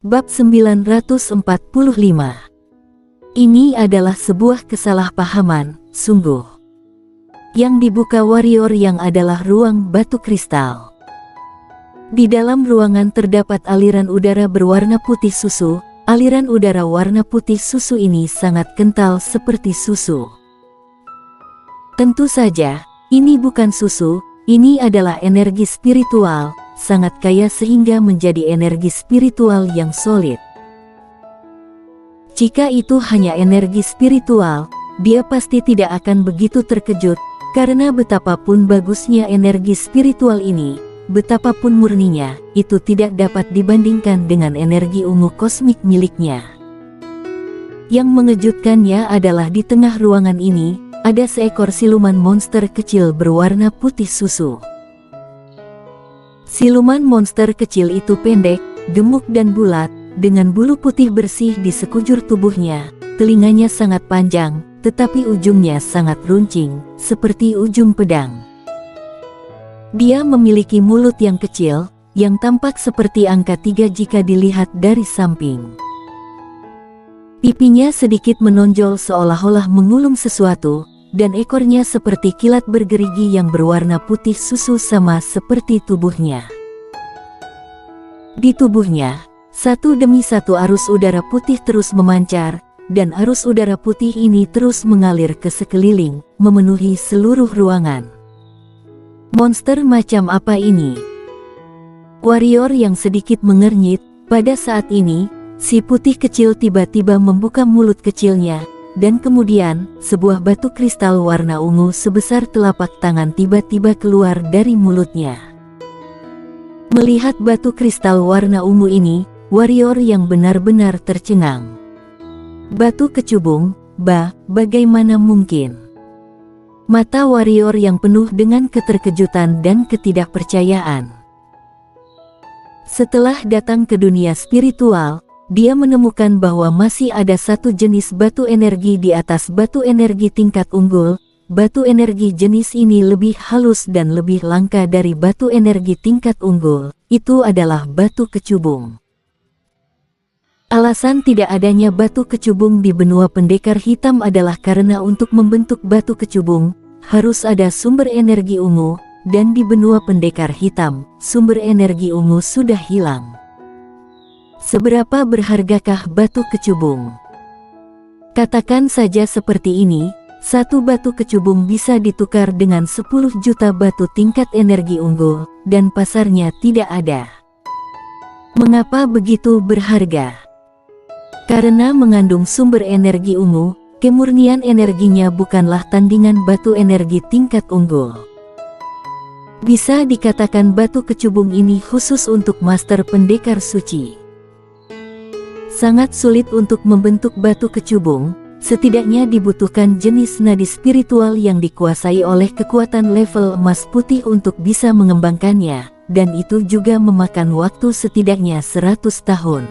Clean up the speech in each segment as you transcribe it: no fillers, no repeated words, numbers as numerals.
Bab 945. Ini adalah sebuah kesalahpahaman, sungguh. Yang dibuka warrior yang adalah ruang batu kristal. Di dalam ruangan terdapat aliran udara berwarna putih susu. Aliran udara warna putih susu ini sangat kental seperti susu. Tentu saja, ini bukan susu, ini adalah energi spiritual, sangat kaya sehingga menjadi energi spiritual yang solid. Jika itu hanya energi spiritual, dia pasti tidak akan begitu terkejut, karena betapapun bagusnya energi spiritual ini, betapapun murninya, itu tidak dapat dibandingkan dengan energi ungu kosmik miliknya. Yang mengejutkannya adalah di tengah ruangan ini, ada seekor siluman monster kecil berwarna putih susu. Siluman monster kecil itu pendek, gemuk dan bulat, dengan bulu putih bersih di sekujur tubuhnya. Telinganya sangat panjang, tetapi ujungnya sangat runcing, seperti ujung pedang. Dia memiliki mulut yang kecil, yang tampak seperti angka 3 jika dilihat dari samping. Pipinya sedikit menonjol seolah-olah mengulum sesuatu, dan ekornya seperti kilat bergerigi yang berwarna putih susu sama seperti tubuhnya. Di tubuhnya, satu demi satu arus udara putih terus memancar, dan arus udara putih ini terus mengalir ke sekeliling, memenuhi seluruh ruangan. Monster macam apa ini? Warrior yang sedikit mengernyit. Pada saat ini, si putih kecil tiba-tiba membuka mulut kecilnya, dan kemudian, sebuah batu kristal warna ungu sebesar telapak tangan tiba-tiba keluar dari mulutnya. Melihat batu kristal warna ungu ini, warrior yang benar-benar tercengang. Batu kecubung, bagaimana mungkin? Mata warrior yang penuh dengan keterkejutan dan ketidakpercayaan. Setelah datang ke dunia spiritual, dia menemukan bahwa masih ada satu jenis batu energi di atas batu energi tingkat unggul. Batu energi jenis ini lebih halus dan lebih langka dari batu energi tingkat unggul. Itu adalah batu kecubung. Alasan tidak adanya batu kecubung di benua pendekar hitam adalah karena untuk membentuk batu kecubung, harus ada sumber energi ungu, dan di benua pendekar hitam, sumber energi ungu sudah hilang. Seberapa berhargakah batu kecubung? Katakan saja seperti ini, satu batu kecubung bisa ditukar dengan 10 juta batu tingkat energi unggul, dan pasarnya tidak ada. Mengapa begitu berharga? Karena mengandung sumber energi ungu, kemurnian energinya bukanlah tandingan batu energi tingkat unggul. Bisa dikatakan batu kecubung ini khusus untuk master pendekar suci. Sangat sulit untuk membentuk batu kecubung, setidaknya dibutuhkan jenis nadi spiritual yang dikuasai oleh kekuatan level emas putih untuk bisa mengembangkannya, dan itu juga memakan waktu setidaknya 100 tahun.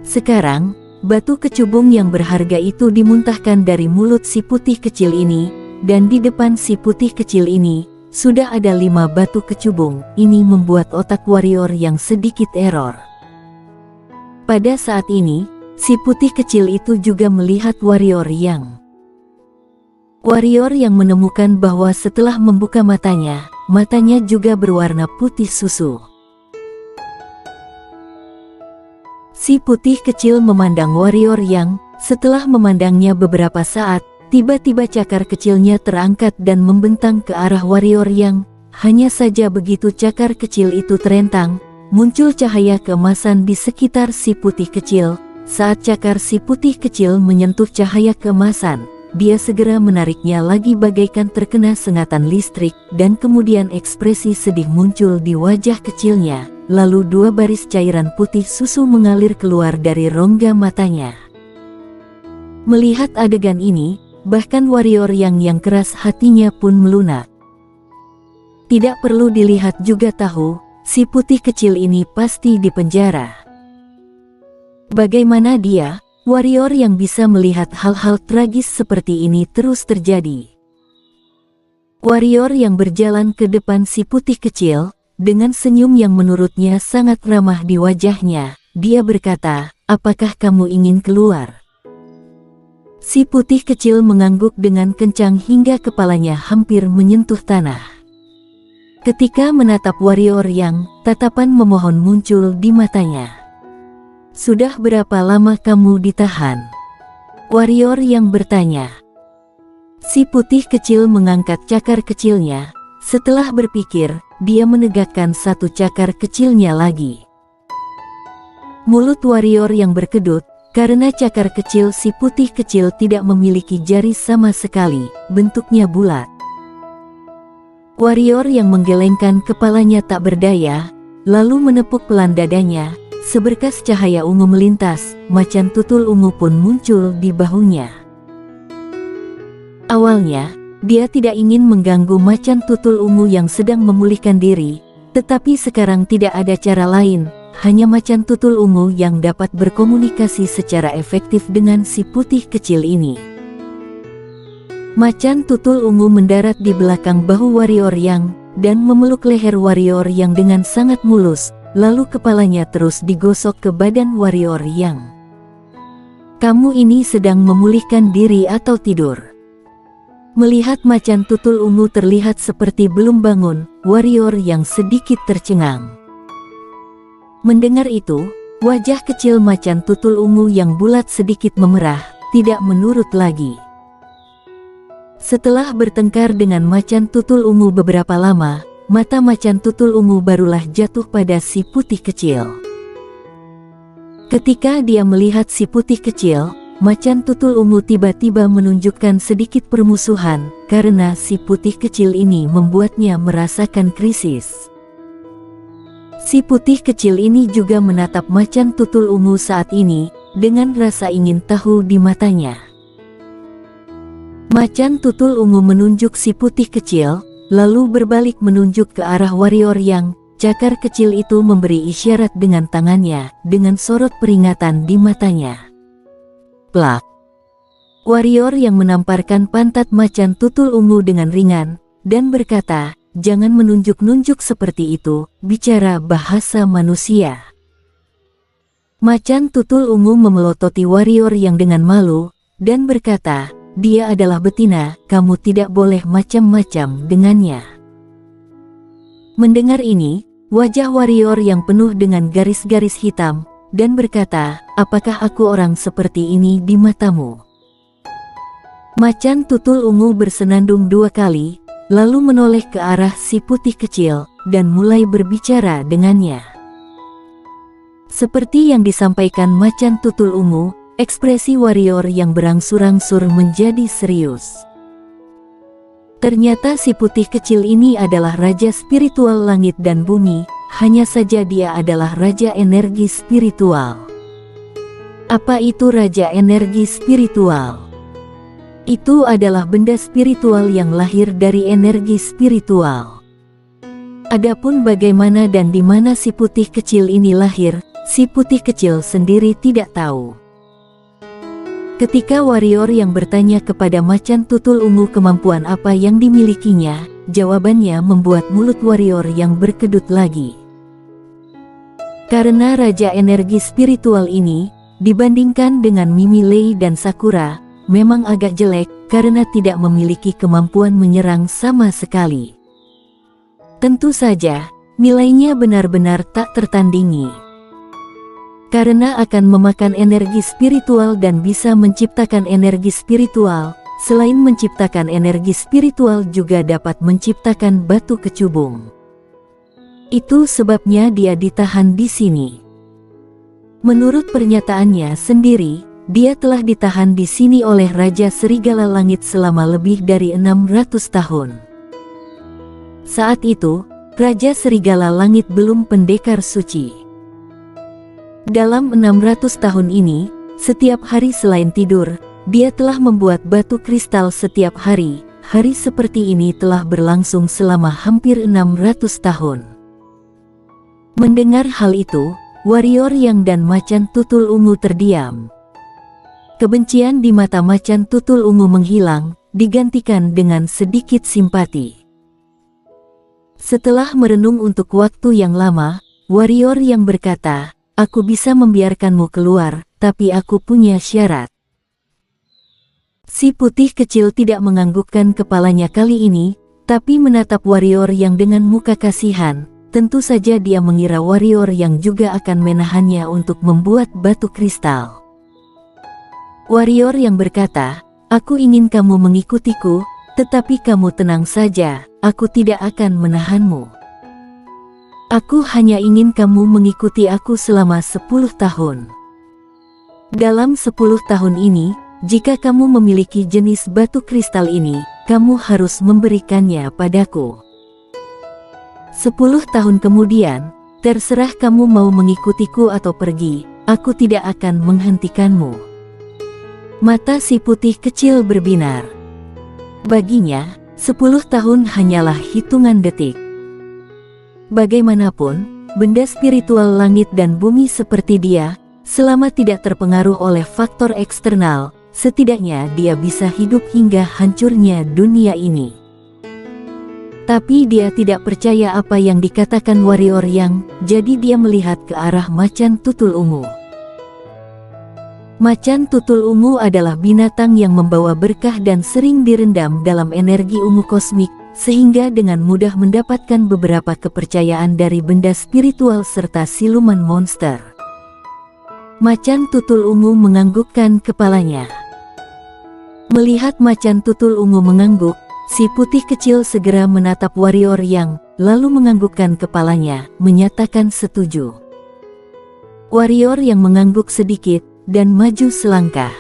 Sekarang, batu kecubung yang berharga itu dimuntahkan dari mulut si putih kecil ini, dan di depan si putih kecil ini, sudah ada 5 batu kecubung. Ini membuat otak warrior yang sedikit error. Pada saat ini, si putih kecil itu juga melihat warrior yang menemukan bahwa setelah membuka matanya juga berwarna putih susu. Si putih kecil memandang warrior yang, setelah memandangnya beberapa saat, tiba-tiba cakar kecilnya terangkat dan membentang ke arah warrior yang. Hanya saja begitu cakar kecil itu terentang, muncul cahaya keemasan di sekitar si putih kecil. Saat cakar si putih kecil menyentuh cahaya keemasan, dia segera menariknya lagi bagaikan terkena sengatan listrik, dan kemudian ekspresi sedih muncul di wajah kecilnya. Lalu 2 baris cairan putih susu mengalir keluar dari rongga matanya. Melihat adegan ini, bahkan warrior yang keras hatinya pun melunak. Tidak perlu dilihat juga tahu, si putih kecil ini pasti dipenjara. Bagaimana dia, warrior yang bisa melihat hal-hal tragis seperti ini terus terjadi? Warrior yang berjalan ke depan si putih kecil, Dengan senyum yang menurutnya sangat ramah di wajahnya, dia berkata, "Apakah kamu ingin keluar?" Si putih kecil mengangguk dengan kencang hingga kepalanya hampir menyentuh tanah. Ketika menatap warrior yang, tatapan memohon muncul di matanya. "Sudah berapa lama kamu ditahan?" Warrior yang bertanya. Si putih kecil mengangkat cakar kecilnya. Setelah berpikir, dia menegakkan satu cakar kecilnya lagi. Mulut warrior yang berkedut, karena cakar kecil si putih kecil tidak memiliki jari sama sekali, bentuknya bulat. Warrior yang menggelengkan kepalanya tak berdaya, lalu menepuk pelan dadanya, seberkas cahaya ungu melintas, macan tutul ungu pun muncul di bahunya. Awalnya, dia tidak ingin mengganggu macan tutul ungu yang sedang memulihkan diri, tetapi sekarang tidak ada cara lain, hanya macan tutul ungu yang dapat berkomunikasi secara efektif dengan si putih kecil ini. Macan tutul ungu mendarat di belakang bahu warrior yang, dan memeluk leher warrior yang dengan sangat mulus, lalu kepalanya terus digosok ke badan warrior yang. "Kamu ini sedang memulihkan diri atau tidur?" Melihat macan tutul ungu terlihat seperti belum bangun, warrior yang sedikit tercengang. Mendengar itu, wajah kecil macan tutul ungu yang bulat sedikit memerah, tidak menurut lagi. Setelah bertengkar dengan macan tutul ungu beberapa lama, mata macan tutul ungu barulah jatuh pada si putih kecil. Ketika dia melihat si putih kecil, macan tutul ungu tiba-tiba menunjukkan sedikit permusuhan, karena si putih kecil ini membuatnya merasakan krisis. Si putih kecil ini juga menatap macan tutul ungu saat ini, dengan rasa ingin tahu di matanya. Macan tutul ungu menunjuk si putih kecil, lalu berbalik menunjuk ke arah warrior yang, cakar kecil itu memberi isyarat dengan tangannya, dengan sorot peringatan di matanya. Plak. Warrior yang menamparkan pantat macan tutul ungu dengan ringan, dan berkata, "Jangan menunjuk-nunjuk seperti itu, bicara bahasa manusia." Macan tutul ungu memelototi warrior yang dengan malu, dan berkata, "Dia adalah betina, kamu tidak boleh macam-macam dengannya." Mendengar ini, wajah warrior yang penuh dengan garis-garis hitam, dan berkata, "Apakah aku orang seperti ini di matamu?" Macan tutul ungu bersenandung 2 kali, lalu menoleh ke arah si putih kecil, dan mulai berbicara dengannya. Seperti yang disampaikan macan tutul ungu, ekspresi warrior yang berangsur-angsur menjadi serius. Ternyata si putih kecil ini adalah raja spiritual langit dan bumi, hanya saja dia adalah raja energi spiritual. Apa itu raja energi spiritual? Itu adalah benda spiritual yang lahir dari energi spiritual. Adapun bagaimana dan di mana si putih kecil ini lahir, si putih kecil sendiri tidak tahu. Ketika warrior yang bertanya kepada macan tutul ungu kemampuan apa yang dimilikinya, jawabannya membuat mulut warrior yang berkedut lagi. Karena raja energi spiritual ini, dibandingkan dengan Mimi Lei dan Sakura, memang agak jelek karena tidak memiliki kemampuan menyerang sama sekali. Tentu saja, nilainya benar-benar tak tertandingi. Karena akan memakan energi spiritual dan bisa menciptakan energi spiritual, selain menciptakan energi spiritual juga dapat menciptakan batu kecubung. Itu sebabnya dia ditahan di sini. Menurut pernyataannya sendiri, dia telah ditahan di sini oleh Raja Serigala Langit selama lebih dari 600 tahun. Saat itu, Raja Serigala Langit belum pendekar suci. Dalam 600 tahun ini, setiap hari selain tidur, dia telah membuat batu kristal setiap hari. Hari seperti ini telah berlangsung selama hampir 600 tahun. Mendengar hal itu, warrior yang dan macan tutul ungu terdiam. Kebencian di mata macan tutul ungu menghilang, digantikan dengan sedikit simpati. Setelah merenung untuk waktu yang lama, warrior yang berkata, "Aku bisa membiarkanmu keluar, tapi aku punya syarat." Si putih kecil tidak menganggukkan kepalanya kali ini, tapi menatap warrior yang dengan muka kasihan. Tentu saja dia mengira warrior yang juga akan menahannya untuk membuat batu kristal. Warrior yang berkata, "Aku ingin kamu mengikutiku, tetapi kamu tenang saja, aku tidak akan menahanmu. Aku hanya ingin kamu mengikuti aku selama 10 tahun. Dalam 10 tahun ini, jika kamu memiliki jenis batu kristal ini, kamu harus memberikannya padaku. 10 tahun kemudian, terserah kamu mau mengikutiku atau pergi, aku tidak akan menghentikanmu." Mata si putih kecil berbinar. Baginya, 10 tahun hanyalah hitungan detik. Bagaimanapun, benda spiritual langit dan bumi seperti dia, selama tidak terpengaruh oleh faktor eksternal, setidaknya dia bisa hidup hingga hancurnya dunia ini. Tapi dia tidak percaya apa yang dikatakan warrior yang, jadi dia melihat ke arah macan tutul ungu. Macan tutul ungu adalah binatang yang membawa berkah dan sering direndam dalam energi ungu kosmik, sehingga dengan mudah mendapatkan beberapa kepercayaan dari benda spiritual serta siluman monster. Macan tutul ungu menganggukkan kepalanya. Melihat macan tutul ungu mengangguk, si putih kecil segera menatap warrior yang, lalu menganggukkan kepalanya, menyatakan setuju. Warrior yang mengangguk sedikit, dan maju selangkah.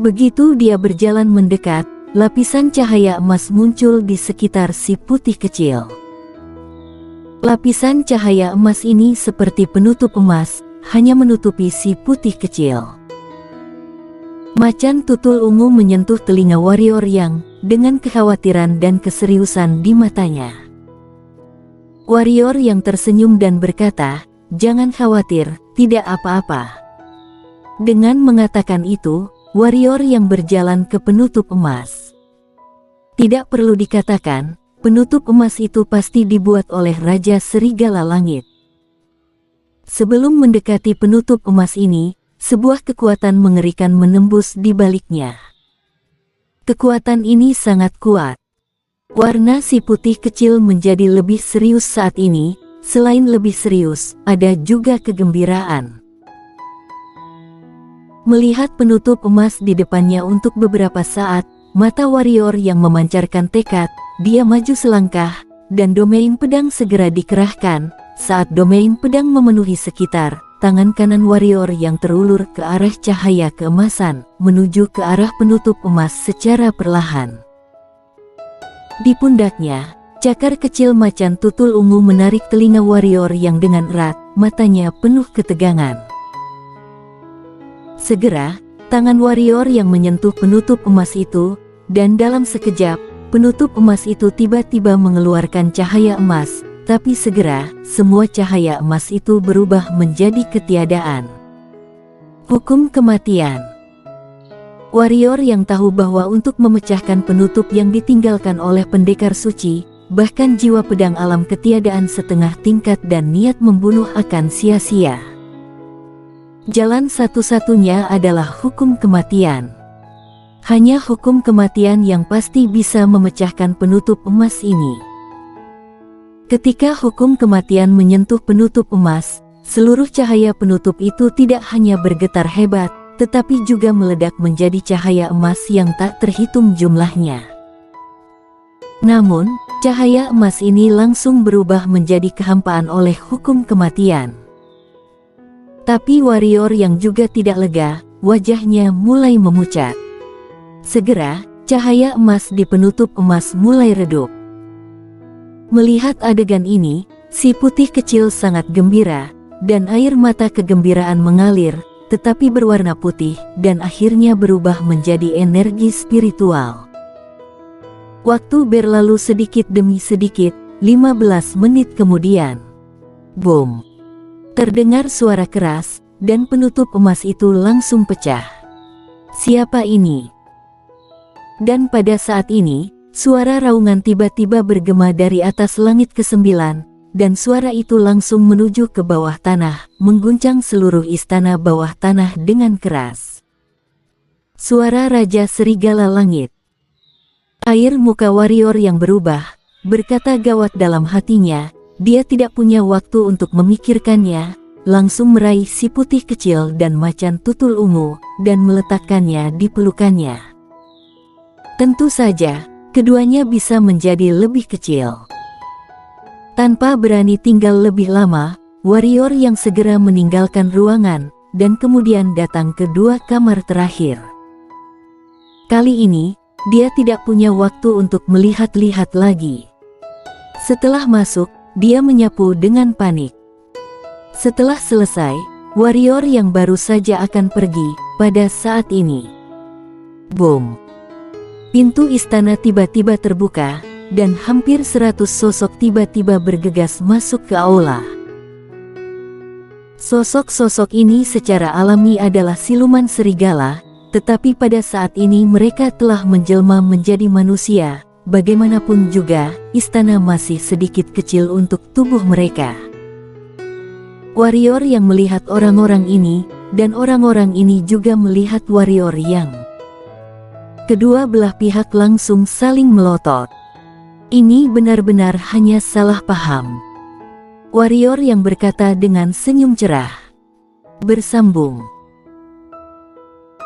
Begitu dia berjalan mendekat, lapisan cahaya emas muncul di sekitar si putih kecil. Lapisan cahaya emas ini seperti penutup emas, hanya menutupi si putih kecil. Macan tutul ungu menyentuh telinga warrior yang, dengan kekhawatiran dan keseriusan di matanya. Warrior yang tersenyum dan berkata, "Jangan khawatir, tidak apa-apa." Dengan mengatakan itu, warrior yang berjalan ke penutup emas. Tidak perlu dikatakan, penutup emas itu pasti dibuat oleh Raja Serigala Langit. Sebelum mendekati penutup emas ini, sebuah kekuatan mengerikan menembus di baliknya. Kekuatan ini sangat kuat. Warna si putih kecil menjadi lebih serius saat ini, selain lebih serius, ada juga kegembiraan. Melihat penutup emas di depannya untuk beberapa saat, mata warrior yang memancarkan tekad, dia maju selangkah, dan domain pedang segera dikerahkan. Saat domain pedang memenuhi sekitar, tangan kanan warrior yang terulur ke arah cahaya keemasan, menuju ke arah penutup emas secara perlahan. Di pundaknya, cakar kecil macan tutul ungu menarik telinga warrior yang dengan erat, matanya penuh ketegangan. Segera, tangan warrior yang menyentuh penutup emas itu, dan dalam sekejap, penutup emas itu tiba-tiba mengeluarkan cahaya emas, tapi segera, semua cahaya emas itu berubah menjadi ketiadaan. Hukum kematian. Warrior yang tahu bahwa untuk memecahkan penutup yang ditinggalkan oleh pendekar suci, bahkan jiwa pedang alam ketiadaan setengah tingkat dan niat membunuh akan sia-sia. Jalan satu-satunya adalah hukum kematian. Hanya hukum kematian yang pasti bisa memecahkan penutup emas ini. Ketika hukum kematian menyentuh penutup emas, seluruh cahaya penutup itu tidak hanya bergetar hebat, tetapi juga meledak menjadi cahaya emas yang tak terhitung jumlahnya. Namun, cahaya emas ini langsung berubah menjadi kehampaan oleh hukum kematian. Tapi warrior yang juga tidak lega, wajahnya mulai memucat. Segera, cahaya emas di penutup emas mulai redup. Melihat adegan ini, si putih kecil sangat gembira, dan air mata kegembiraan mengalir, tetapi berwarna putih, dan akhirnya berubah menjadi energi spiritual. Waktu berlalu sedikit demi sedikit, 15 menit kemudian. Boom! Terdengar suara keras, dan penutup emas itu langsung pecah. Siapa ini? Dan pada saat ini, Suara raungan tiba-tiba bergema dari atas langit ke-9, dan suara itu langsung menuju ke bawah tanah, mengguncang seluruh istana bawah tanah dengan keras. Suara Raja Serigala Langit. Air muka warrior yang berubah, berkata gawat dalam hatinya, dia tidak punya waktu untuk memikirkannya, langsung meraih si putih kecil dan macan tutul ungu, dan meletakkannya di pelukannya. Tentu saja, keduanya bisa menjadi lebih kecil. Tanpa berani tinggal lebih lama, warrior yang segera meninggalkan ruangan, dan kemudian datang ke dua kamar terakhir. Kali ini, dia tidak punya waktu untuk melihat-lihat lagi. Setelah masuk, dia menyapu dengan panik. Setelah selesai, warrior yang baru saja akan pergi, pada saat ini. Boom! Pintu istana tiba-tiba terbuka, dan hampir 100 sosok tiba-tiba bergegas masuk ke aula. Sosok-sosok ini secara alami adalah siluman serigala, tetapi pada saat ini mereka telah menjelma menjadi manusia. Bagaimanapun juga, istana masih sedikit kecil untuk tubuh mereka. Warrior yang melihat orang-orang ini, dan orang-orang ini juga melihat warrior yang kedua belah pihak langsung saling melotot. Ini benar-benar hanya salah paham. Warrior yang berkata dengan senyum cerah. Bersambung.